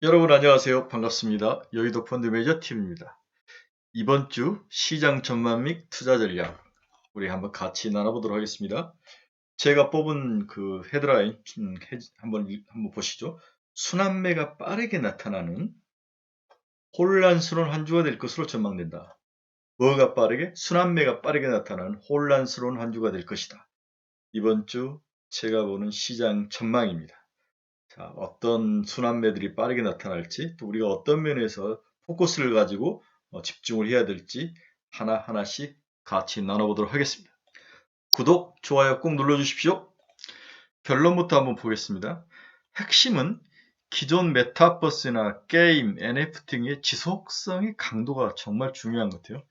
여러분 안녕하세요. 반갑습니다. 여의도 펀드 매니저 팀입니다. 이번 주 시장 전망 및 투자 전략 우리 한번 같이 나눠보도록 하겠습니다. 제가 뽑은 그 헤드라인 한번 보시죠. 순환매가 빠르게 나타나는 혼란스러운 한 주가 될 것으로 전망된다. 뭐가 빠르게? 순환매가 빠르게 나타나는 혼란스러운 한 주가 될 것이다. 이번 주 제가 보는 시장 전망입니다. 자, 어떤 순환매들이 빠르게 나타날지, 또 우리가 어떤 면에서 포커스를 가지고 집중을 해야 될지 하나하나씩 같이 나눠보도록 하겠습니다. 구독, 좋아요 꼭 눌러주십시오. 결론부터 한번 보겠습니다. 핵심은 기존 메타버스나 게임, NFT 등의 지속성의 강도가 정말 중요한 것 같아요.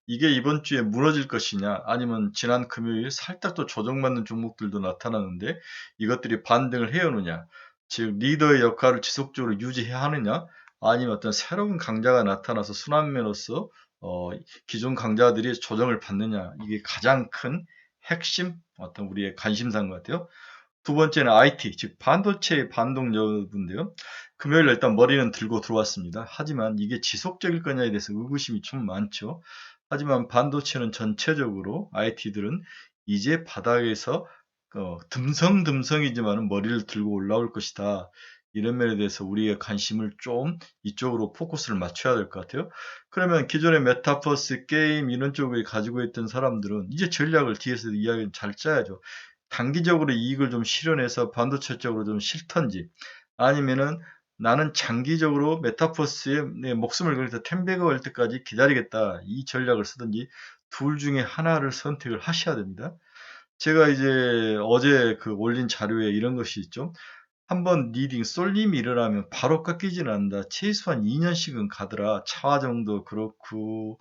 이게 이번 주에 무너질 것이냐, 아니면 지난 금요일 살짝 또 조정받는 종목들도 나타나는데 이것들이 반등을 해오느냐, 즉 리더의 역할을 지속적으로 유지해야 하느냐, 아니면 어떤 새로운 강자가 나타나서 순환매로서 기존 강자들이 조정을 받느냐, 이게 가장 큰 핵심 어떤 우리의 관심사인 것 같아요. 두 번째는 IT, 즉 반도체 반동 여부인데요. 금요일 일단 머리는 들고 들어왔습니다. 하지만 이게 지속적일 거냐에 대해서 의구심이 좀 많죠. 하지만 반도체는 전체적으로 IT들은 이제 바닥에서 듬성듬성이지만 머리를 들고 올라올 것이다. 이런 면에 대해서 우리의 관심을 좀 이쪽으로 포커스를 맞춰야 될 것 같아요. 그러면 기존의 메타버스 게임 이런 쪽을 가지고 있던 사람들은 이제 전략을 뒤에서 이야기를 잘 짜야죠. 단기적으로 이익을 좀 실현해서 반도체 쪽으로 좀 싫던지, 아니면은 나는 장기적으로 메타버스에 내 목숨을 걸어서 텐베가 올 때까지 기다리겠다, 이 전략을 쓰든지 둘 중에 하나를 선택을 하셔야 됩니다. 제가 이제 어제 그 올린 자료에 이런 것이 있죠. 한번 리딩 쏠림이 일어나면 바로 꺾이지는 않는다. 최소한 2년씩은 가더라. 차화정도 그렇고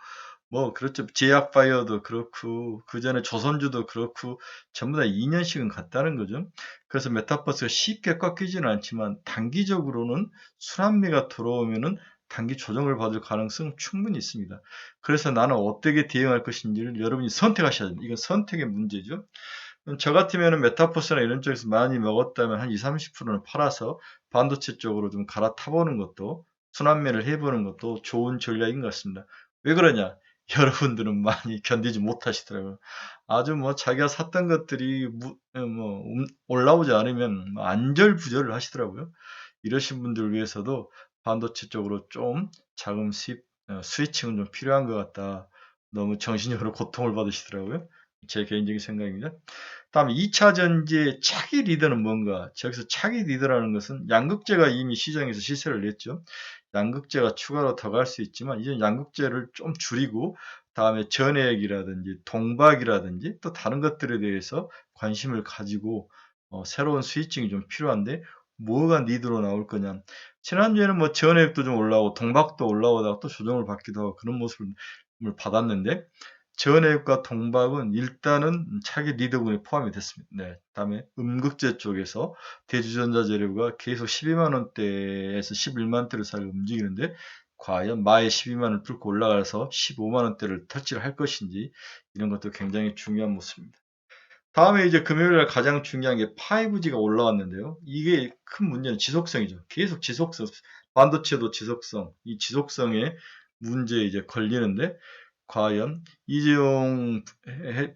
뭐 그렇죠. 제약바이오도 그렇고 그전에 조선주도 그렇고 전부 다 2년씩은 갔다는 거죠. 그래서 메타버스가 쉽게 꺾이지는 않지만 단기적으로는 순환매가 들어오면은 단기 조정을 받을 가능성은 충분히 있습니다. 그래서 나는 어떻게 대응할 것인지를 여러분이 선택하셔야 됩니다. 이건 선택의 문제죠. 저 같으면 메타버스나 이런 쪽에서 많이 먹었다면 한 20, 30%는 팔아서 반도체 쪽으로 좀 갈아타보는 것도, 순환매를 해보는 것도 좋은 전략인 것 같습니다. 왜 그러냐? 여러분들은 많이 견디지 못하시더라고요. 아주 뭐 자기가 샀던 것들이 올라오지 않으면 뭐 안절부절을 하시더라고요. 이러신 분들을 위해서도 반도체 쪽으로 좀 자금 수입, 스위칭은 좀 필요한 것 같다. 너무 정신적으로 고통을 받으시더라고요. 제 개인적인 생각입니다. 다음 2차 전지의 차기 리더는 뭔가? 저기서 차기 리더라는 것은 양극재가 이미 시장에서 시세를 냈죠. 양극재가 추가로 더 갈 수 있지만 이제 양극재를 좀 줄이고 다음에 전해액이라든지 동박이라든지 또 다른 것들에 대해서 관심을 가지고 새로운 스위칭이 좀 필요한데 뭐가 리드로 나올 거냐. 지난주에는 뭐 전해액도 좀 올라오고 동박도 올라오다가 또 조정을 받기도 하고 그런 모습을 받았는데 전해액과 동박은 일단은 차기 리더군에 포함이 됐습니다. 네. 다음에 음극재 쪽에서 대주전자 재료가 계속 12만 원대에서 11만 원대를 사이로 움직이는데 과연 마의 12만 원을 뚫고 올라가서 15만 원대를 터치를 할 것인지, 이런 것도 굉장히 중요한 모습입니다. 다음에 이제 금요일 날 가장 중요한 게 5G가 올라왔는데요. 이게 큰 문제는 지속성이죠. 계속 지속성, 반도체도 지속성, 이 지속성에 문제에 이제 걸리는데 과연 이재용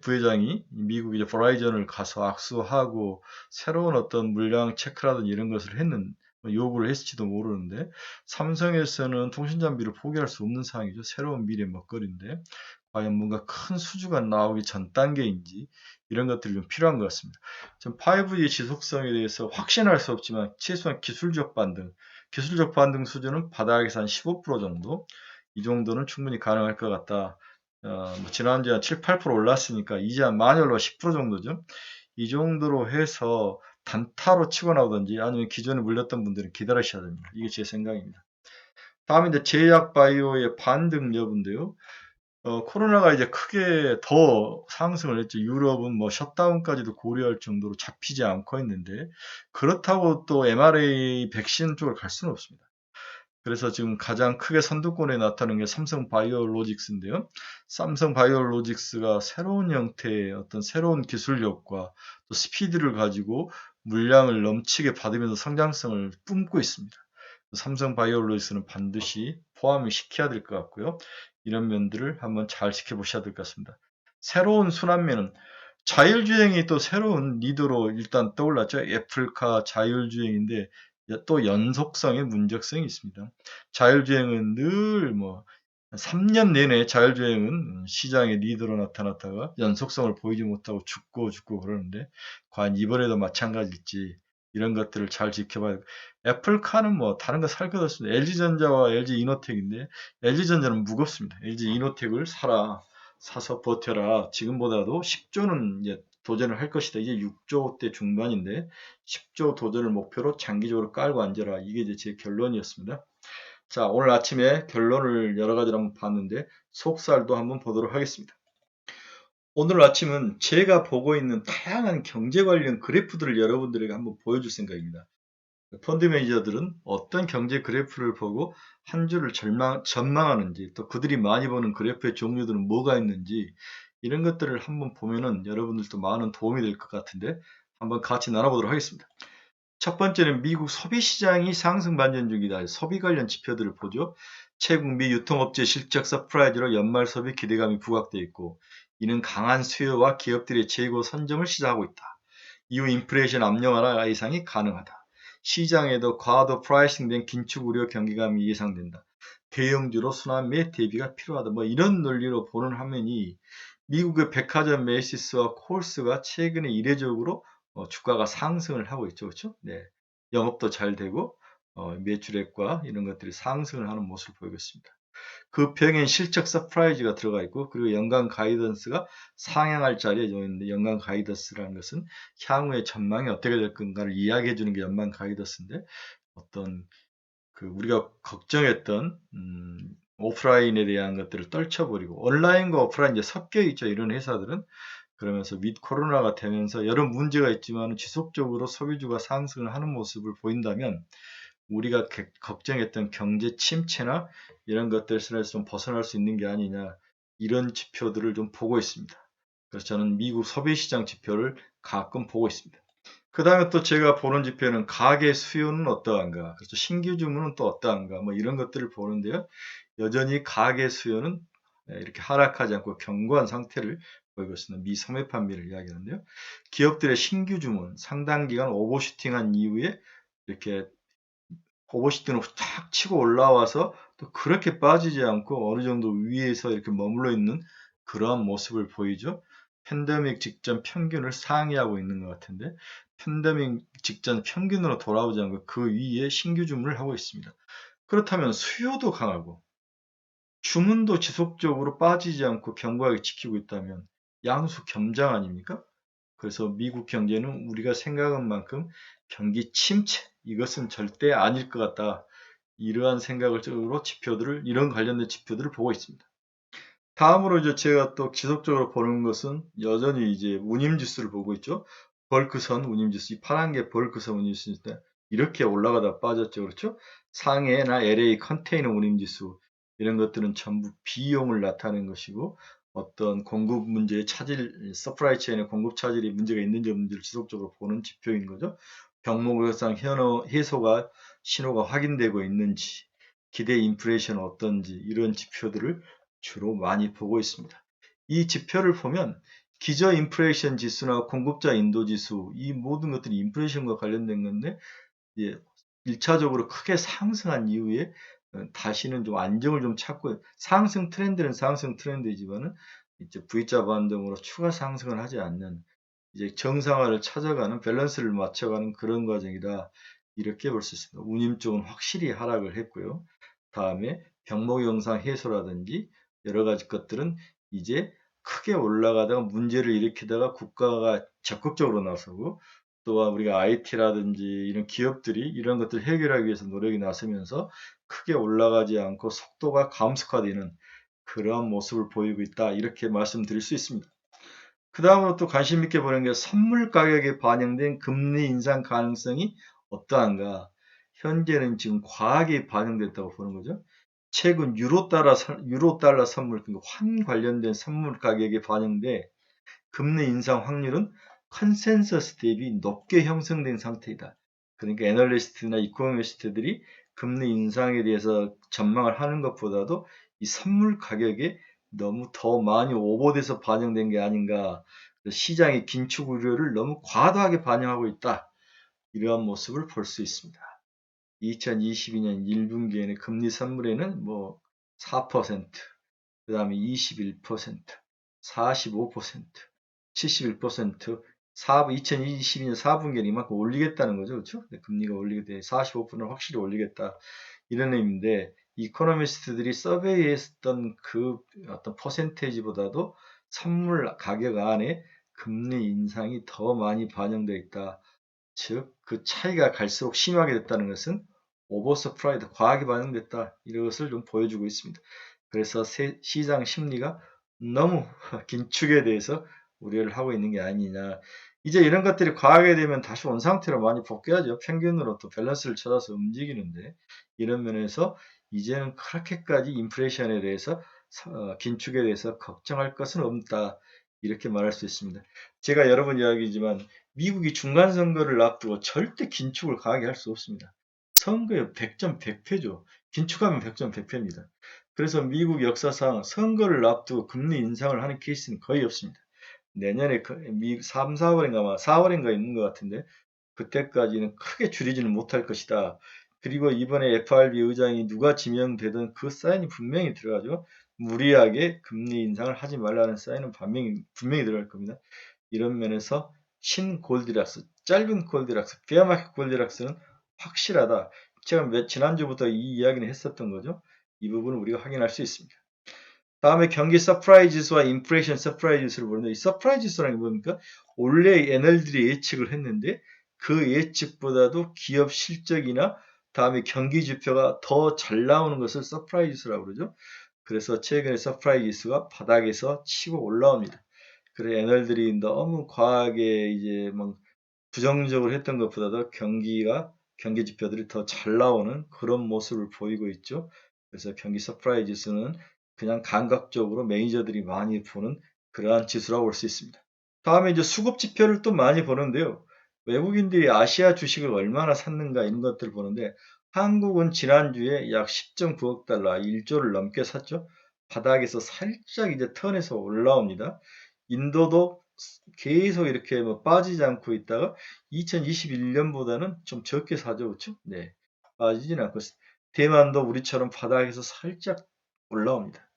부회장이 미국 이제 버라이전을 가서 악수하고 새로운 어떤 물량 체크라든지 이런 것을 요구를 했을지도 모르는데, 삼성에서는 통신장비를 포기할 수 없는 상황이죠. 새로운 미래 먹거리인데 과연 뭔가 큰 수주가 나오기 전 단계인지, 이런 것들이 좀 필요한 것 같습니다. 전 5G 지속성에 대해서 확신할 수 없지만 최소한 기술적 반등 수준은 바닥에서 한 15% 정도, 이 정도는 충분히 가능할 것 같다. 뭐 지난주에 한 7, 8% 올랐으니까 이제 한 많이 올라 10% 정도죠. 이 정도로 해서 단타로 치고 나오든지 아니면 기존에 물렸던 분들은 기다리셔야 됩니다. 이게 제 생각입니다. 다음에 이제 제약 바이오의 반등 여부인데요. 코로나가 이제 크게 더 상승을 했죠. 유럽은 뭐 셧다운까지도 고려할 정도로 잡히지 않고 있는데, 그렇다고 또 mRNA 백신 쪽으로 갈 수는 없습니다. 그래서 지금 가장 크게 선두권에 나타나는 게 삼성바이오로직스인데요. 삼성바이오로직스가 새로운 형태의 어떤 새로운 기술력과 또 스피드를 가지고 물량을 넘치게 받으면서 성장성을 뿜고 있습니다. 삼성바이오로직스는 반드시 포함을 시켜야 될 것 같고요. 이런 면들을 한번 잘 지켜보셔야 될 것 같습니다. 새로운 순환면은 자율주행이 또 새로운 리더로 일단 떠올랐죠. 애플카 자율주행인데 또 연속성의 문제성이 있습니다. 자율주행은 늘 3년 내내 자율주행은 시장의 리더로 나타났다가 연속성을 보이지 못하고 죽고 그러는데 과연 이번에도 마찬가지일지 이런 것들을 잘 지켜봐야 애플카는 다른 거 살 것 없습니다. LG전자와 LG 이노텍인데 LG전자는 무겁습니다. LG 이노텍을 사서 버텨라. 지금보다도 10조는 이제 도전을 할 것이다. 이제 6조대 중반인데 10조 도전을 목표로 장기적으로 깔고 앉아라. 이게 이제 제 결론이었습니다. 자, 오늘 아침에 결론을 여러 가지로 한번 봤는데 속살도 한번 보도록 하겠습니다. 오늘 아침은 제가 보고 있는 다양한 경제 관련 그래프들을 여러분들에게 한번 보여줄 생각입니다. 펀드 매니저들은 어떤 경제 그래프를 보고 한 주를 전망하는지 또 그들이 많이 보는 그래프의 종류들은 뭐가 있는지 이런 것들을 한번 보면은 여러분들도 많은 도움이 될 것 같은데 한번 같이 나눠보도록 하겠습니다. 첫 번째는 미국 소비시장이 상승 반전 중이다. 소비 관련 지표들을 보죠. 최국 미 유통업체 실적 서프라이즈로 연말 소비 기대감이 부각되어 있고 이는 강한 수요와 기업들의 재고 선점을 시작하고 있다. 이후 인플레이션 압력 완화 예상이 가능하다. 시장에도 과도 프라이싱된 긴축 우려 경기감이 예상된다. 대형주로 순환매 대비가 필요하다. 이런 논리로 보는 화면이 미국의 백화점 메이시스와 콜스가 최근에 이례적으로 주가가 상승을 하고 있죠. 그렇죠? 네. 영업도 잘 되고 매출액과 이런 것들이 상승을 하는 모습을 보이고 있습니다. 그 병엔 실적 서프라이즈가 들어가 있고 그리고 연간 가이던스가 상향할 자리에 있는데 연간 가이던스라는 것은 향후의 전망이 어떻게 될 건가를 이야기해 주는 게 연간 가이던스인데 어떤 우리가 걱정했던 오프라인에 대한 것들을 떨쳐버리고 온라인과 오프라인 이제 섞여 있죠. 이런 회사들은 그러면서 윗 코로나가 되면서 여러 문제가 있지만 지속적으로 소비주가 상승을 하는 모습을 보인다면 우리가 걱정했던 경제 침체나 이런 것들에서 좀 벗어날 수 있는 게 아니냐 이런 지표들을 좀 보고 있습니다. 그래서 저는 미국 소비시장 지표를 가끔 보고 있습니다. 그 다음에 또 제가 보는 지표는 가계 수요는 어떠한가, 그래서 신규 주문은 또 어떠한가, 이런 것들을 보는데요. 여전히 가계 수요는 이렇게 하락하지 않고 견고한 상태를 보이고 있습니다. 미 소매 판매를 이야기하는데요. 기업들의 신규 주문, 상당 기간 오버슈팅한 이후에 이렇게 오버슈팅을 탁 치고 올라와서 또 그렇게 빠지지 않고 어느 정도 위에서 이렇게 머물러 있는 그러한 모습을 보이죠. 팬데믹 직전 평균을 상회하고 있는 것 같은데 팬데믹 직전 평균으로 돌아오지 않고 그 위에 신규 주문을 하고 있습니다. 그렇다면 수요도 강하고 주문도 지속적으로 빠지지 않고 견고하게 지키고 있다면 양수 겸장 아닙니까? 그래서 미국 경제는 우리가 생각한 만큼 경기 침체 이것은 절대 아닐 것 같다. 이러한 생각을 적으로 이런 관련된 지표들을 보고 있습니다. 다음으로 이제 제가 또 지속적으로 보는 것은 여전히 이제 운임지수를 보고 있죠. 벌크선 운임지수, 이 파란 게 벌크선 운임지수인데 이렇게 올라가다 빠졌죠. 그렇죠? 상해나 LA 컨테이너 운임지수 이런 것들은 전부 비용을 나타내는 것이고 어떤 공급 문제의 서프라이 체인의 공급 차질이 문제가 있는지 없는지를 지속적으로 보는 지표인 거죠. 병목을상 해소가 신호가 확인되고 있는지 기대 인플레이션 어떤지 이런 지표들을 주로 많이 보고 있습니다. 이 지표를 보면 기저 인플레이션 지수나 공급자 인도 지수 이 모든 것들이 인플레이션과 관련된 건데 1차적으로 크게 상승한 이후에 다시는 좀 안정을 좀 찾고 상승 트렌드는 상승 트렌드이지만은 이제 V자 반등으로 추가 상승을 하지 않는 이제 정상화를 찾아가는 밸런스를 맞춰가는 그런 과정이다. 이렇게 볼 수 있습니다. 운임 쪽은 확실히 하락을 했고요. 다음에 병목 영상 해소라든지 여러 가지 것들은 이제 크게 올라가다가 문제를 일으키다가 국가가 적극적으로 나서고 또한 우리가 IT라든지 이런 기업들이 이런 것들을 해결하기 위해서 노력이 나서면서 크게 올라가지 않고 속도가 감속화되는 그러한 모습을 보이고 있다. 이렇게 말씀드릴 수 있습니다. 그 다음으로 또 관심 있게 보는 게 선물 가격에 반영된 금리 인상 가능성이 어떠한가. 현재는 지금 과하게 반영됐다고 보는 거죠. 최근 유로달러 선물, 그러니까 환 관련된 선물 가격에 반영돼 금리 인상 확률은 컨센서스 대비 높게 형성된 상태이다. 그러니까 애널리스트나 이코노미스트들이 금리 인상에 대해서 전망을 하는 것보다도 이 선물 가격에 너무 더 많이 오버돼서 반영된 게 아닌가. 시장의 긴축 우려를 너무 과도하게 반영하고 있다. 이러한 모습을 볼 수 있습니다. 2022년 1분기에는 금리 선물에는 뭐 4%, 그 다음에 21%, 45%, 71%, 2022년 4분기에는 이만큼 올리겠다는 거죠. 그렇죠? 금리가 올리게 돼 45%는 확실히 올리겠다. 이런 의미인데 이코노미스트들이 서베이했던 그 어떤 퍼센테이지보다도 선물 가격 안에 금리 인상이 더 많이 반영되어 있다. 즉, 그 차이가 갈수록 심하게 됐다는 것은 오버서프라이드, 과하게 반영됐다. 이것을 좀 보여주고 있습니다. 그래서 시장 심리가 너무 긴축에 대해서 우려를 하고 있는 게 아니냐. 이제 이런 것들이 과하게 되면 다시 원상태로 많이 복귀하죠. 평균으로 또 밸런스를 찾아서 움직이는데 이런 면에서 이제는 그렇게까지 인플레이션에 대해서 긴축에 대해서 걱정할 것은 없다. 이렇게 말할 수 있습니다. 제가 여러 번 이야기지만 미국이 중간 선거를 앞두고 절대 긴축을 강하게 할 수 없습니다. 선거에 100점 100패죠. 긴축하면 100점 100패입니다. 그래서 미국 역사상 선거를 앞두고 금리 인상을 하는 케이스는 거의 없습니다. 내년에 미국 3, 4월인가 아마 4월인가 있는 것 같은데 그때까지는 크게 줄이지는 못할 것이다. 그리고 이번에 FRB 의장이 누가 지명되든 그 사인이 분명히 들어가죠. 무리하게 금리 인상을 하지 말라는 사인은 분명히 들어갈 겁니다. 이런 면에서 신골디락스, 짧은 골디락스, 베어마켓 골디락스는 확실하다. 제가 지난주부터 이 이야기는 했었던 거죠. 이 부분을 우리가 확인할 수 있습니다. 다음에 경기 서프라이 지수와 인플레이션 서프라이 지수를 보는데 이 서프라이 지수라는 게 뭡니까? 원래 애널들이 예측을 했는데 그 예측보다도 기업 실적이나 다음에 경기 지표가 더 잘 나오는 것을 서프라이 지수라고 그러죠. 그래서 최근에 서프라이 지수가 바닥에서 치고 올라옵니다. 그래 애널들이 너무 과하게 이제 막 부정적으로 했던 것보다도 경기 지표들이 더 잘 나오는 그런 모습을 보이고 있죠. 그래서 경기 서프라이 지수는 그냥 감각적으로 매니저들이 많이 보는 그러한 지수라고 볼 수 있습니다. 다음에 이제 수급 지표를 또 많이 보는데요. 외국인들이 아시아 주식을 얼마나 샀는가 이런 것들을 보는데 한국은 지난주에 약 10.9억 달러, 1조를 넘게 샀죠. 바닥에서 살짝 이제 턴해서 올라옵니다. 인도도 계속 이렇게 뭐 빠지지 않고 있다가 2021년보다는 좀 적게 사죠. 그렇죠? 네. 빠지진 않고 대만도 우리처럼 바닥에서 살짝 올라옵니다.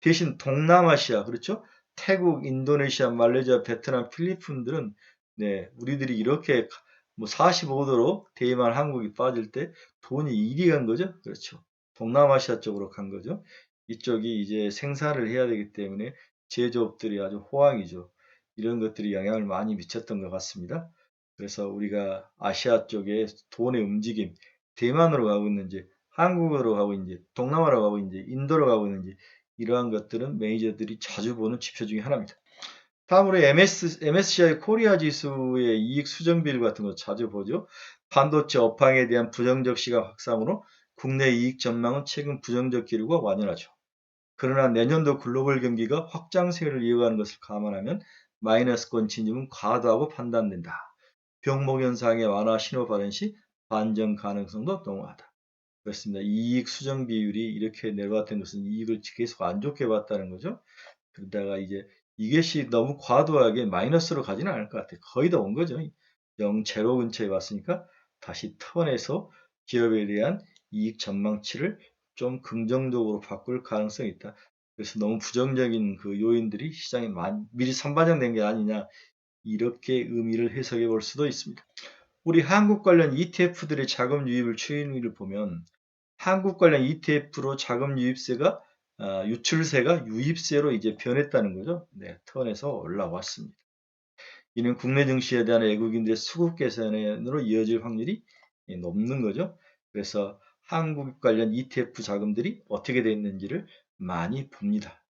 대신 동남아시아, 그렇죠? 태국, 인도네시아, 말레이시아, 베트남, 필리핀들은 네, 우리들이 이렇게 뭐 45도로 대만, 한국이 빠질 때 돈이 이리 간 거죠. 그렇죠. 동남아시아 쪽으로 간 거죠. 이쪽이 이제 생산을 해야 되기 때문에 제조업들이 아주 호황이죠. 이런 것들이 영향을 많이 미쳤던 것 같습니다. 그래서 우리가 아시아 쪽에 돈의 움직임, 대만으로 가고 있는지, 한국으로 가고 있는지, 동남아로 가고 있는지, 인도로 가고 있는지, 이러한 것들은 매니저들이 자주 보는 지표 중에 하나입니다. 다음으로 MSCI 코리아 지수의 이익 수정 비율 같은 거 자주 보죠. 반도체 업황에 대한 부정적 시각 확산으로 국내 이익 전망은 최근 부정적 기류가 완연하죠. 그러나 내년도 글로벌 경기가 확장세를 이어가는 것을 감안하면 마이너스권 진입은 과도하고 판단된다. 병목 현상의 완화 신호 발현 시 반전 가능성도 농후하다. 그렇습니다. 이익 수정 비율이 이렇게 내려왔던 것은 이익을 계속 안 좋게 봤다는 거죠. 그러다가 이제 이것이 너무 과도하게 마이너스로 가지는 않을 것 같아요. 거의 다 온 거죠. 0, 제로 근처에 왔으니까 다시 턴해서 기업에 대한 이익 전망치를 좀 긍정적으로 바꿀 가능성이 있다. 그래서 너무 부정적인 그 요인들이 시장에 미리 선반영된 게 아니냐 이렇게 의미를 해석해 볼 수도 있습니다. 우리 한국 관련 ETF들의 자금 유입을 추이를 보면 한국 관련 ETF로 자금 유입세가 유출세가 유입세로 이제 변했다는 거죠. 네, 턴에서 올라왔습니다. 이는 국내 증시에 대한 외국인들의 수급 개선으로 이어질 확률이 높는 거죠. 그래서 한국 관련 ETF 자금들이 어떻게 돼 있는지를 많이 봅니다.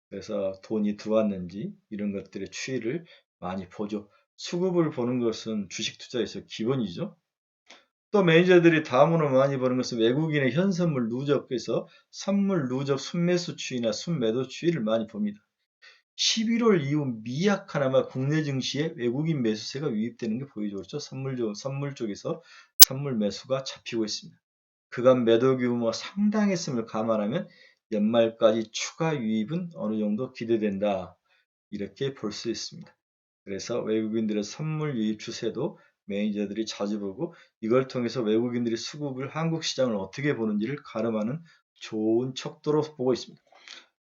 그래서 돈이 들어왔는지 이런 것들의 추이를 많이 보죠. 수급을 보는 것은 주식 투자에서 기본이죠. 또 매니저들이 다음으로 많이 보는 것은 외국인의 현선물 누적에서 선물 누적 순매수 추이나 순매도 추이를 많이 봅니다. 11월 이후 미약하나마 국내 증시에 외국인 매수세가 유입되는 게 보이죠. 그렇죠? 선물 쪽에서 선물 매수가 잡히고 있습니다. 그간 매도 규모가 상당했음을 감안하면 연말까지 추가 유입은 어느 정도 기대된다. 이렇게 볼 수 있습니다. 그래서 외국인들의 선물 유입 추세도 매니저들이 자주 보고 이걸 통해서 외국인들이 수급을 한국 시장을 어떻게 보는지를 가름하는 좋은 척도로 보고 있습니다.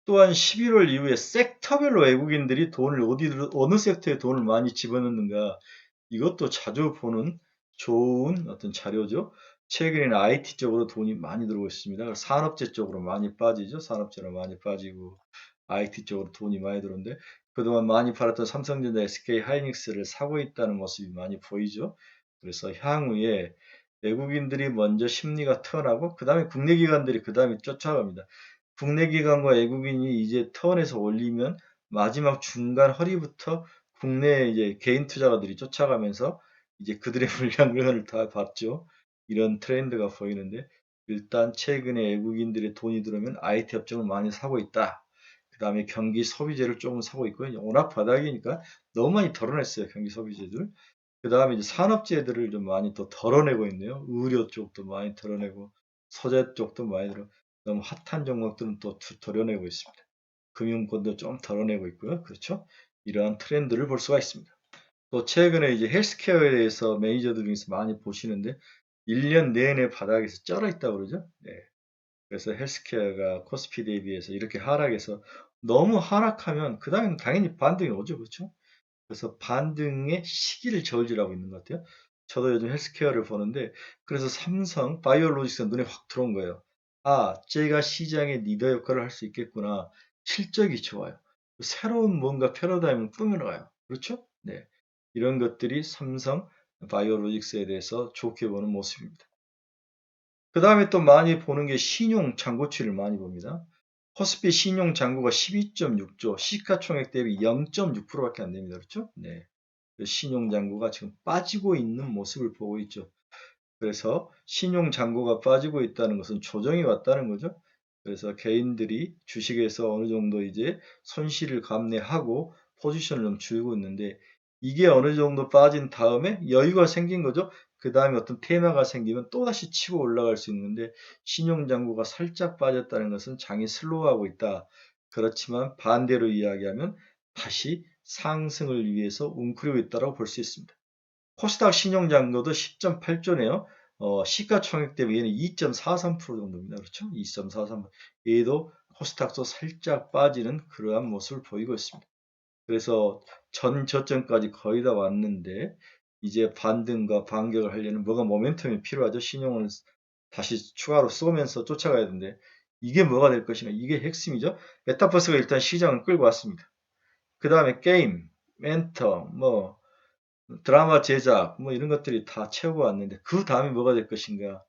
또한 11월 이후에 섹터별로 외국인들이 돈을 어느 섹터에 돈을 많이 집어넣는가 이것도 자주 보는 좋은 어떤 자료죠. 최근에는 IT 쪽으로 돈이 많이 들어오고 있습니다. 산업재 쪽으로 많이 빠지죠. 산업재로 많이 빠지고 IT 쪽으로 돈이 많이 들어오는데 그동안 많이 팔았던 삼성전자, SK 하이닉스를 사고 있다는 모습이 많이 보이죠. 그래서 향후에 외국인들이 먼저 심리가 턴하고 그 다음에 국내 기관들이 그 다음에 쫓아갑니다. 국내 기관과 외국인이 이제 턴에서 올리면 마지막 중간 허리부터 국내 이제 개인 투자가들이 쫓아가면서 이제 그들의 물량을 다 봤죠. 이런 트렌드가 보이는데 일단 최근에 외국인들의 돈이 들어오면 IT 업종을 많이 사고 있다. 그 다음에 경기 소비재를 조금 사고 있고요. 워낙 바닥이니까 너무 많이 덜어냈어요. 경기 소비재들. 그 다음에 이제 산업재들을 좀 많이 더 덜어내고 있네요. 의료 쪽도 많이 덜어내고 소재 쪽도 많이 너무 핫한 종목들은 또 덜어내고 있습니다. 금융권도 좀 덜어내고 있고요. 그렇죠? 이러한 트렌드를 볼 수가 있습니다. 또 최근에 이제 헬스케어에 대해서 매니저들 중에서 많이 보시는데 1년 내내 바닥에서 쩔어 있다고 그러죠. 네. 그래서 헬스케어가 코스피 대비해서 이렇게 하락해서 너무 하락하면 그 다음에 당연히 반등이 오죠. 그렇죠? 그래서 반등의 시기를 저울질하고 있는 것 같아요. 저도 요즘 헬스케어를 보는데 그래서 삼성 바이오로직스가 눈에 확 들어온 거예요. 아, 제가 시장의 리더 역할을 할 수 있겠구나. 실적이 좋아요. 새로운 뭔가 패러다임을 꾸며나가요. 그렇죠? 네. 이런 것들이 삼성 바이오로직스에 대해서 좋게 보는 모습입니다. 그 다음에 또 많이 보는 게 신용 잔고치를 많이 봅니다. 코스피 신용 잔고가 12.6조, 시가총액 대비 0.6%밖에 안 됩니다. 그렇죠? 네. 신용잔고가 지금 빠지고 있는 모습을 보고 있죠. 그래서 신용잔고가 빠지고 있다는 것은 조정이 왔다는 거죠. 그래서 개인들이 주식에서 어느 정도 이제 손실을 감내하고 포지션을 좀 줄이고 있는데 이게 어느 정도 빠진 다음에 여유가 생긴 거죠. 그 다음에 어떤 테마가 생기면 또다시 치고 올라갈 수 있는데 신용잔고가 살짝 빠졌다는 것은 장이 슬로우하고 있다. 그렇지만 반대로 이야기하면 다시 상승을 위해서 웅크리고 있다고 볼 수 있습니다. 코스닥 신용잔고도 10.8조네요. 시가총액 대비 얘는 2.43% 정도입니다. 그렇죠? 2.43%. 얘도 코스닥도 살짝 빠지는 그러한 모습을 보이고 있습니다. 그래서 전 저점까지 거의 다 왔는데 이제 반등과 반격을 하려면 뭐가 모멘텀이 필요하죠. 신용을 다시 추가로 쏘면서 쫓아가야 되는데 이게 뭐가 될 것인가? 이게 핵심이죠. 메타버스가 일단 시장을 끌고 왔습니다. 그 다음에 게임, 멘터, 뭐 드라마 제작 뭐 이런 것들이 다 채우고 왔는데 그 다음에 뭐가 될 것인가?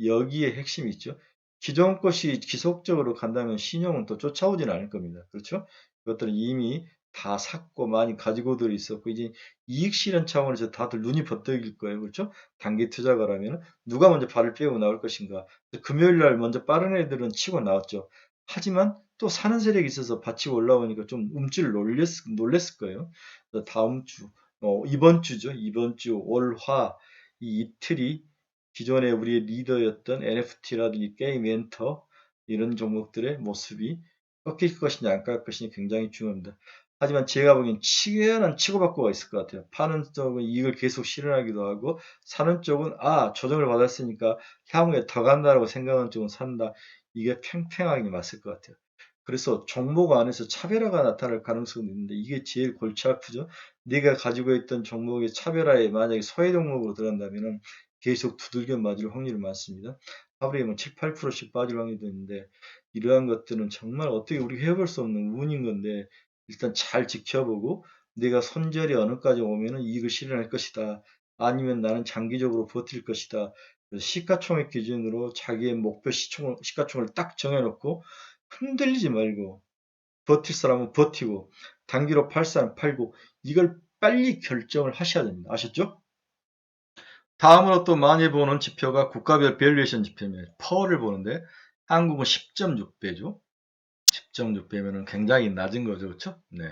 여기에 핵심이 있죠. 기존 것이 지속적으로 간다면 신용은 또 쫓아오지는 않을 겁니다. 그렇죠? 그것들은 이미 다 샀고 많이 가지고들 있었고 이제 이익 실현 차원에서 다들 눈이 번뜩일 거예요. 그렇죠? 단기 투자가라면 누가 먼저 발을 빼고 나올 것인가? 금요일 날 먼저 빠른 애들은 치고 나왔죠. 하지만 또 사는 세력이 있어서 받치고 올라오니까 좀 놀랬을 거예요. 다음 주, 이번 주죠. 이번 주 월화 이 이틀이 기존에 우리의 리더였던 NFT라든지 게임 엔터 이런 종목들의 모습이 꺾일 것이냐 안 꺾일 것이냐 굉장히 중요합니다. 하지만 제가 보기엔 치열한 치고받고가 있을 것 같아요. 파는 쪽은 이익을 계속 실현하기도 하고 사는 쪽은 조정을 받았으니까 향후에 더 간다라고 생각하는 쪽은 산다. 이게 팽팽하게 맞을 것 같아요. 그래서 종목 안에서 차별화가 나타날 가능성이 있는데 이게 제일 골치 아프죠. 내가 가지고 있던 종목의 차별화에 만약에 소외 종목으로 들어간다면 계속 두들겨 맞을 확률이 많습니다. 하루에 뭐 7, 8%씩 빠질 확률도 있는데 이러한 것들은 정말 어떻게 우리가 해볼 수 없는 운인 건데 일단 잘 지켜보고 내가 손절이 어느까지 오면은 이익을 실현할 것이다. 아니면 나는 장기적으로 버틸 것이다. 시가총액 기준으로 자기의 목표 시가총액을 딱 정해놓고 흔들리지 말고 버틸 사람은 버티고 단기로 팔 사람 팔고 이걸 빨리 결정을 하셔야 됩니다. 아셨죠? 다음으로 또 많이 보는 지표가 국가별 밸류에이션 지표입니다. 퍼를 보는데 한국은 10.6배죠. 10.6배면은 굉장히 낮은 거죠. 그렇죠? 네.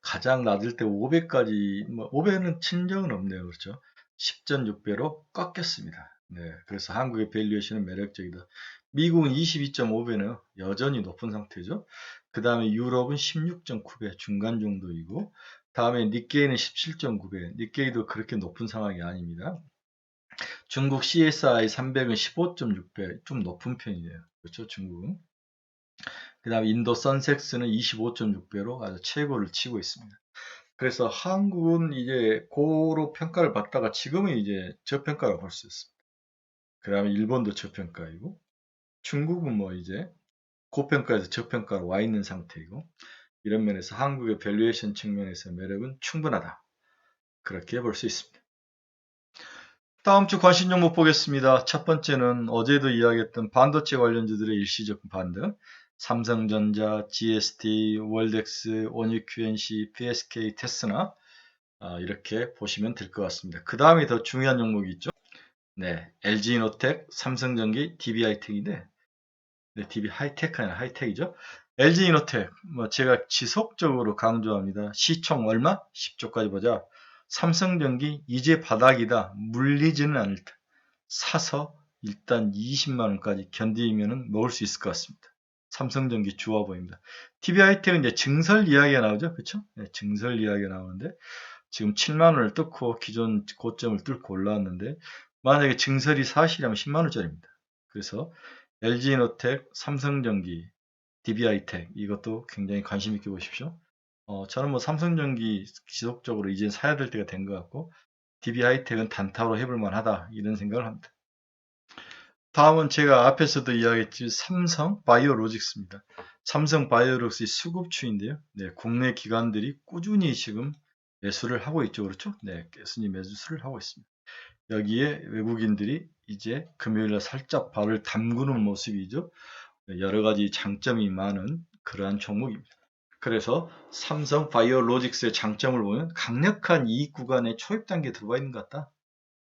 가장 낮을 때 5배까지 5배는 친 적은 없네요. 그렇죠? 10.6배로 꺾였습니다. 네, 그래서 한국의 밸류에이션은 매력적이다. 미국은 22.5배네요. 여전히 높은 상태죠. 그 다음에 유럽은 16.9배, 중간 정도이고, 다음에 니케이는 17.9배, 니케이도 그렇게 높은 상황이 아닙니다. 중국 CSI 300은 15.6배, 좀 높은 편이에요. 그렇죠, 중국은. 그 다음에 인도 선섹스는 25.6배로 아주 최고를 치고 있습니다. 그래서 한국은 이제 고로 평가를 받다가 지금은 이제 저평가를 볼 수 있습니다. 그 다음에 일본도 저평가이고, 중국은 뭐 이제 고평가에서 저평가로 와 있는 상태이고, 이런 면에서 한국의 밸류에이션 측면에서 매력은 충분하다. 그렇게 볼 수 있습니다. 다음 주 관심 종목 보겠습니다. 첫 번째는 어제도 이야기했던 반도체 관련주들의 일시적 반등. 삼성전자, GST, 월덱스, 원유QNC, PSK, 테스나 이렇게 보시면 될 것 같습니다. 그 다음에 더 중요한 종목이 있죠. 네, LG이노텍, 삼성전기, DB하이텍인데 네, DB하이텍 아니라 하이텍이죠. LG이노텍, 뭐 제가 지속적으로 강조합니다. 시총 얼마? 10조까지 보자. 삼성전기 이제 바닥이다. 물리지는 않을 듯. 사서 일단 20만 원까지 견디면은 먹을 수 있을 것 같습니다. 삼성전기 좋아 보입니다. DB하이텍은 이제 증설 이야기가 나오죠. 그렇죠? 네, 증설 이야기가 나오는데 지금 7만 원을 뚫고 기존 고점을 뚫고 올라왔는데 만약에 증설이 사실이라면 10만 원짜리입니다. 그래서 LG이노텍, 삼성전기, DB하이텍 이것도 굉장히 관심 있게 보십시오. 저는 뭐 삼성전기 지속적으로 이제 사야 될 때가 된 것 같고 DB하이텍은 단타로 해볼 만하다 이런 생각을 합니다. 다음은 제가 앞에서도 이야기했지 삼성 바이오로직스입니다. 삼성 바이오로직스 수급주인데요. 네, 국내 기관들이 꾸준히 지금 매수를 하고 있죠. 그렇죠? 네, 꾸준히 매수를 하고 있습니다. 여기에 외국인들이 이제 금요일날 살짝 발을 담그는 모습이죠. 여러 가지 장점이 많은 그러한 종목입니다. 그래서 삼성 바이오로직스의 장점을 보면 강력한 이익 구간의 초입 단계에 들어와 있는 것 같다.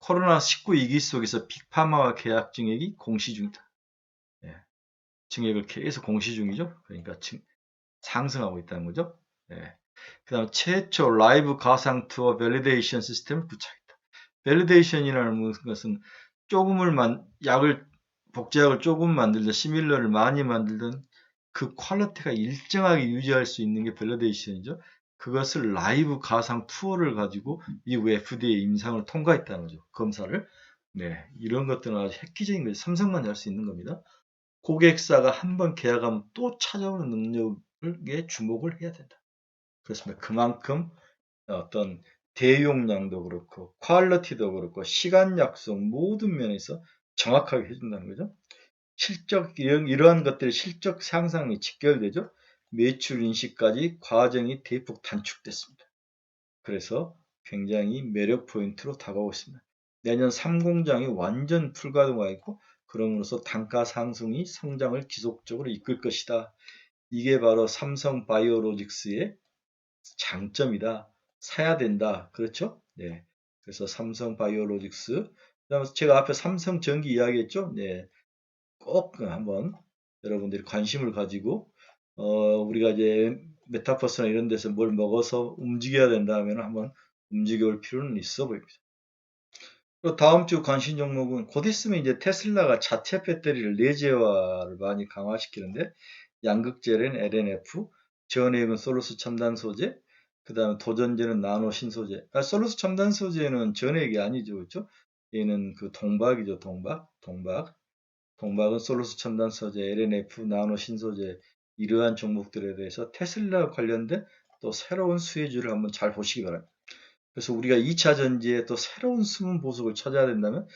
코로나19 위기 속에서 빅파마와 계약 증액이 공시 중이다. 예, 증액을 계속 공시 중이죠. 그러니까 상승하고 있다는 거죠. 예. 그 다음 최초 라이브 가상 투어 밸리데이션 시스템을 구축했다. 밸리데이션이라는 것은 약을 복제약을 조금 만들든 시밀러를 많이 만들든 그 퀄리티가 일정하게 유지할 수 있는 게 밸리데이션이죠. 그것을 라이브 가상 투어를 가지고 미국 FDA 임상을 통과했다는 거죠. 검사를. 네, 이런 것들은 아주 획기적인 거죠. 삼성만 할 수 있는 겁니다. 고객사가 한번 계약하면 또 찾아오는 능력에 주목을 해야 된다. 그렇습니다. 그만큼 어떤 대용량도 그렇고 퀄리티도 그렇고 시간 약속 모든 면에서 정확하게 해준다는 거죠. 이러한 것들이 실적 상승이 직결되죠. 매출 인식까지 과정이 대폭 단축됐습니다. 그래서 굉장히 매력 포인트로 다가오고 있습니다. 내년 3공장이 완전 풀가동화 있고 그럼으로써 단가 상승이 성장을 지속적으로 이끌 것이다. 이게 바로 삼성 바이오로직스의 장점이다. 사야 된다. 그렇죠? 네. 그래서 삼성 바이오로직스. 그다음에 제가 앞에 삼성 전기 이야기했죠? 네. 꼭 한번 여러분들이 관심을 가지고 우리가 이제 메타버스나 이런 데서 뭘 먹어서 움직여야 된다 하면 한번 움직여 볼 필요는 있어 보입니다. 또 다음 주 관심 종목은 곧 있으면 이제 테슬라가 자체 배터리를 내재화를 많이 강화시키는데 양극재는 LNF, 전해액은 솔루스 첨단 소재, 그 다음에 도전제는 나노 신소재. 솔루스 첨단 소재는 전해액이 아니죠, 그렇죠? 얘는 그 동박이죠, 동박은 솔루스 첨단 소재, LNF, 나노 신소재 이러한 종목들에 대해서 테슬라 관련된 또 새로운 수혜주를 한번 잘 보시기 바랍니다. 그래서 우리가 2차 전지에 또 새로운 숨은 보석을 찾아야 된다면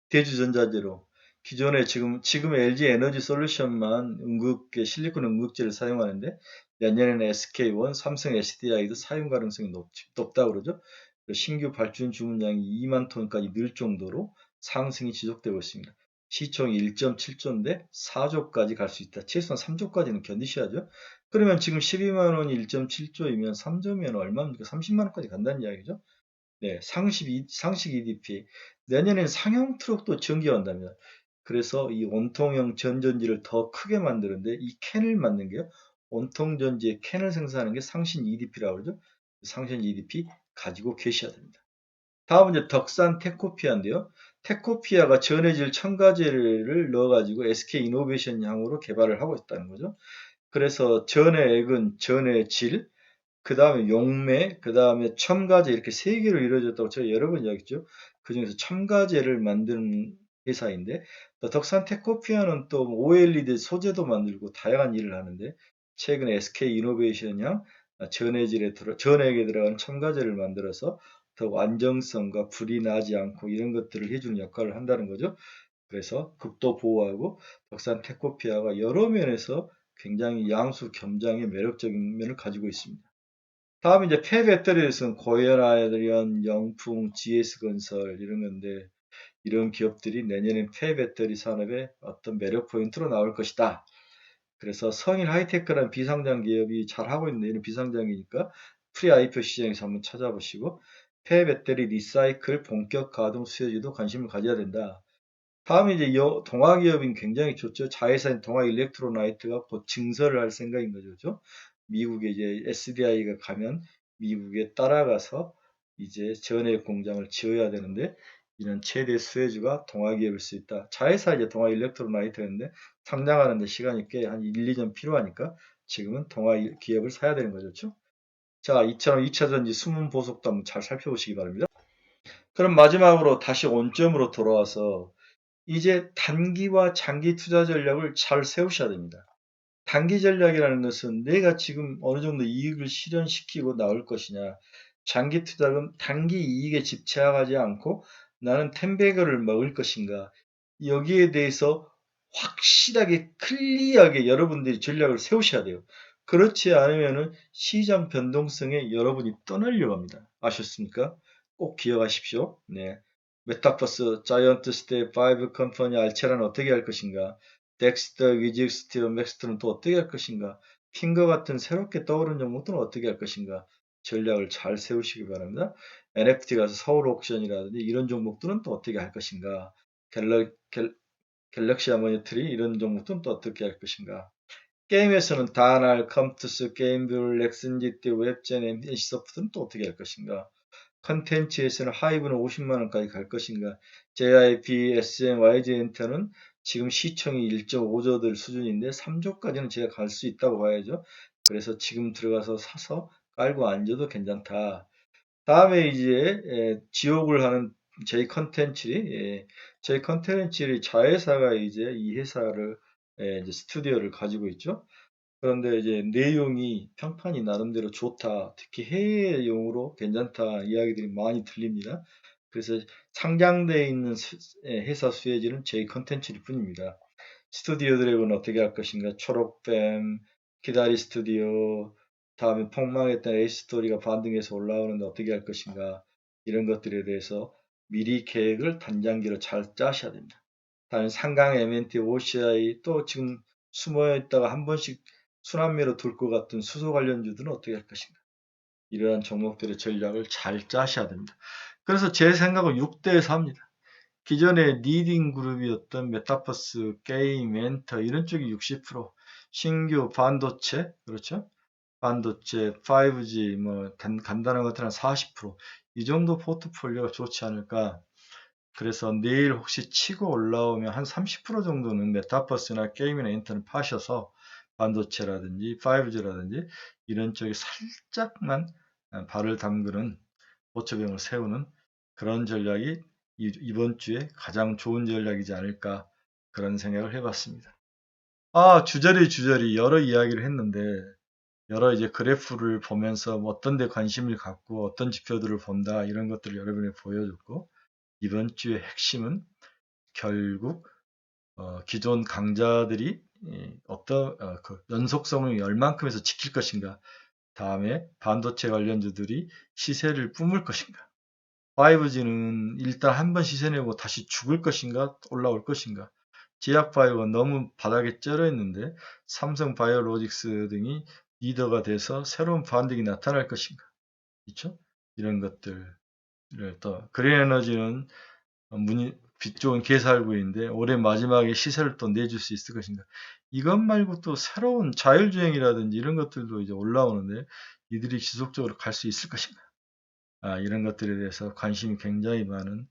대주전자재로 기존에 지금의 LG 에너지 솔루션만 실리콘 응급제를 사용하는데 내년에는 SK-온, 삼성 SDI도 사용 가능성이 높다 그러죠. 신규 발주 주문량이 2만 톤까지 늘 정도로 상승이 지속되고 있습니다. 시총이 1.7조인데 4조까지 갈 수 있다. 최소한 3조까지는 견디셔야죠. 그러면 지금 12만 원이 1.7조이면 3조면 얼마입니까? 30만 원까지 간다는 이야기죠. 네, 상식 EDP. 내년에는 상용 트럭도 전기화한답니다. 그래서 이 원통형 전전지를 더 크게 만드는데 이 캔을 만든 게요. 원통전지의 캔을 생산하는 게 상신 EDP라고 그러죠. 상신 EDP 가지고 계셔야 됩니다. 다음은 이제 덕산 테코피아인데요. 테코피아가 전해질 첨가제를 넣어가지고 SK 이노베이션 향으로 개발을 하고 있다는 거죠. 그래서 전해액은 전해질, 그 다음에 용매, 그 다음에 첨가제 이렇게 세 개로 이루어졌다고 제가 여러 번 이야기했죠. 그 중에서 첨가제를 만드는 회사인데 또 덕산 테코피아는 또 OLED 소재도 만들고 다양한 일을 하는데 최근에 SK 이노베이션형 전액에 들어간 첨가제를 만들어서 더 안정성과 불이 나지 않고 이런 것들을 해주는 역할을 한다는 거죠. 그래서 극도 보호하고 덕산 테코피아가 여러 면에서 굉장히 양수 겸장의 매력적인 면을 가지고 있습니다. 다음 이제 폐배터리에서는 고연아이언, 영풍, GS건설 이런 건데 이런 기업들이 내년엔 폐배터리 산업의 어떤 매력 포인트로 나올 것이다. 그래서 성인 하이테크라는 비상장 기업이 잘 하고 있는데 이런 비상장이니까 프리 IPO 시장에서 한번 찾아보시고 폐배터리 리사이클 본격 가동 수혜주도 관심을 가져야 된다. 다음에 이제 동화 기업인 굉장히 좋죠. 자회사인 동화 일렉트로나이트가 곧 증설을 할 생각인 거죠. 그죠? 미국에 이제 SDI가 가면 미국에 따라가서 이제 전해 공장을 지어야 되는데 이런 최대 수혜주가 동화 기업일 수 있다. 자회사 이제 동화 일렉트로나이트였는데 상장하는데 시간이 꽤 한 1, 2년 필요하니까 지금은 동화 기업을 사야 되는 거죠. 그렇죠? 자, 이처럼 2차전지 숨은 보석도 한번 잘 살펴보시기 바랍니다. 그럼 마지막으로 다시 원점으로 돌아와서 이제 단기와 장기 투자 전략을 잘 세우셔야 됩니다. 단기 전략이라는 것은 내가 지금 어느 정도 이익을 실현시키고 나올 것이냐. 장기 투자는 단기 이익에 집착하지 않고 나는 텐베거를 먹을 것인가. 여기에 대해서 확실하게 클리어하게 여러분들이 전략을 세우셔야 돼요. 그렇지 않으면 시장 변동성에 여러분이 떠나려고 합니다. 아셨습니까? 꼭 기억하십시오. 네. 메타버스, 자이언트 스텝, 5 컴퍼니, 알체라는 어떻게 할 것인가? 덱스터, 위직스티어, 맥스터는 또 어떻게 할 것인가? 핑거 같은 새롭게 떠오른 종목들은 어떻게 할 것인가? 전략을 잘 세우시기 바랍니다. NFT 가서 서울 옥션이라든지 이런 종목들은 또 어떻게 할 것인가? 갤럭시 하모니트리 이런 종목들은 또 어떻게 할 것인가? 게임에서는 다날, 컴투스, 게임뷰, 렉슨지티, 웹젠, NC소프트는 또 어떻게 할 것인가? 컨텐츠에서는 하이브는 50만 원까지 갈 것인가? JIP, SM, YG엔터는 지금 시총이 1.5조 될 수준인데 3조까지는 제가 갈 수 있다고 봐야죠. 그래서 지금 들어가서 사서 깔고 앉아도 괜찮다. 다음에 이제 지옥을 하는 J 컨텐츠, J 컨텐츠의 자회사가 이제 이 회사를 이제 스튜디오를 가지고 있죠. 그런데 이제 내용이 평판이 나름대로 좋다. 특히 해외용으로 괜찮다. 이야기들이 많이 들립니다. 그래서 상장되어 있는 회사 수혜지는 J 컨텐츠일 뿐입니다. 스튜디오 드래곤은 어떻게 할 것인가? 초록뱀, 기다리 스튜디오, 다음에 폭망했던 에이스토리가 반등해서 올라오는데 어떻게 할 것인가? 이런 것들에 대해서 미리 계획을 단장기로 잘 짜셔야 됩니다. 다음에 상강 MNT, OCI 또 지금 숨어 있다가 한 번씩 순환매로 돌 것 같은 수소 관련주들은 어떻게 할 것인가? 이러한 종목들의 전략을 잘 짜셔야 됩니다. 그래서 제 생각은 6대 4입니다. 기존의 리딩 그룹이었던 메타버스, 게임, 엔터 이런 쪽이 60%, 신규 반도체, 그렇죠? 반도체, 5G, 뭐 간단한 것들은 40%이 정도 포트폴리오가 좋지 않을까. 그래서 내일 혹시 치고 올라오면 한 30% 정도는 메타버스나 게임이나 엔터는 파셔서 반도체라든지 5G라든지 이런 쪽에 살짝만 발을 담그는 보초병을 세우는 그런 전략이 이번 주에 가장 좋은 전략이지 않을까 그런 생각을 해봤습니다. 주저리 여러 이야기를 했는데 여러 이제 그래프를 보면서 어떤 데 관심을 갖고 어떤 지표들을 본다 이런 것들을 여러분에 보여줬고 이번 주의 핵심은 결국 기존 강자들이 어떤 그 연속성을 얼만큼에서 지킬 것인가 다음에 반도체 관련주들이 시세를 뿜을 것인가 5G는 일단 한번 시세 내고 다시 죽을 것인가 올라올 것인가 제약바이오가 너무 바닥에 쩔어 있는데 삼성 바이오로직스 등이 리더가 돼서 새로운 반등이 나타날 것인가 그렇죠? 이런 것들을 또 그린에너지는 빛 좋은 개살구인데 올해 마지막에 시세를 또 내줄 수 있을 것인가 이것 말고 또 새로운 자율주행이라든지 이런 것들도 이제 올라오는데 이들이 지속적으로 갈 수 있을 것인가 이런 것들에 대해서 관심이 굉장히 많은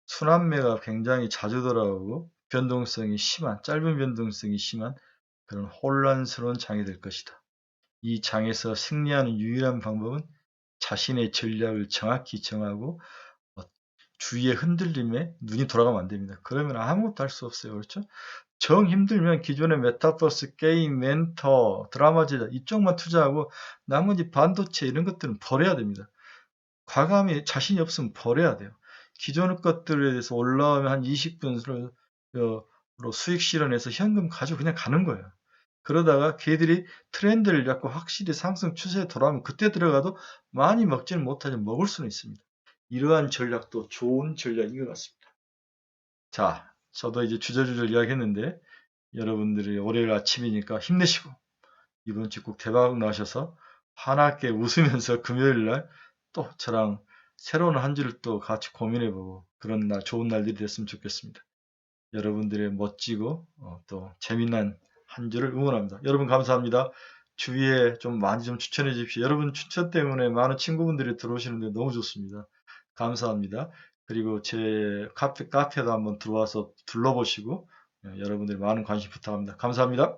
순환매가 굉장히 자주 돌아오고 짧은 변동성이 심한 그런 혼란스러운 장이 될 것이다. 이 장에서 승리하는 유일한 방법은 자신의 전략을 정확히 정하고 어, 주위의 흔들림에 눈이 돌아가면 안 됩니다. 그러면 아무것도 할 수 없어요. 그렇죠? 정 힘들면 기존의 메타버스, 게임, 멘터, 드라마 제작 이쪽만 투자하고 나머지 반도체 이런 것들은 버려야 됩니다. 과감히 자신이 없으면 버려야 돼요. 기존의 것들에 대해서 올라오면 한 20분으로 수익 실현해서 현금 가지고 그냥 가는 거예요. 그러다가 걔들이 트렌드를 잡고 확실히 상승 추세에 돌아오면 그때 들어가도 많이 먹지는 못하지만 먹을 수는 있습니다. 이러한 전략도 좋은 전략인 것 같습니다. 자, 저도 이제 주저주저 이야기했는데 여러분들이 월요일 아침이니까 힘내시고 이번 주 꼭 대박 나셔서 환하게 웃으면서 금요일 날 또 저랑 새로운 한 주를 또 같이 고민해보고 그런 날, 좋은 날들이 됐으면 좋겠습니다. 여러분들의 멋지고 또 재미난 한 주를 응원합니다. 여러분 감사합니다. 주위에 좀 많이 좀 추천해 주십시오. 여러분 추천 때문에 많은 친구분들이 들어오시는데 너무 좋습니다. 감사합니다. 그리고 제 카페도 한번 들어와서 둘러보시고 여러분들의 많은 관심 부탁합니다. 감사합니다.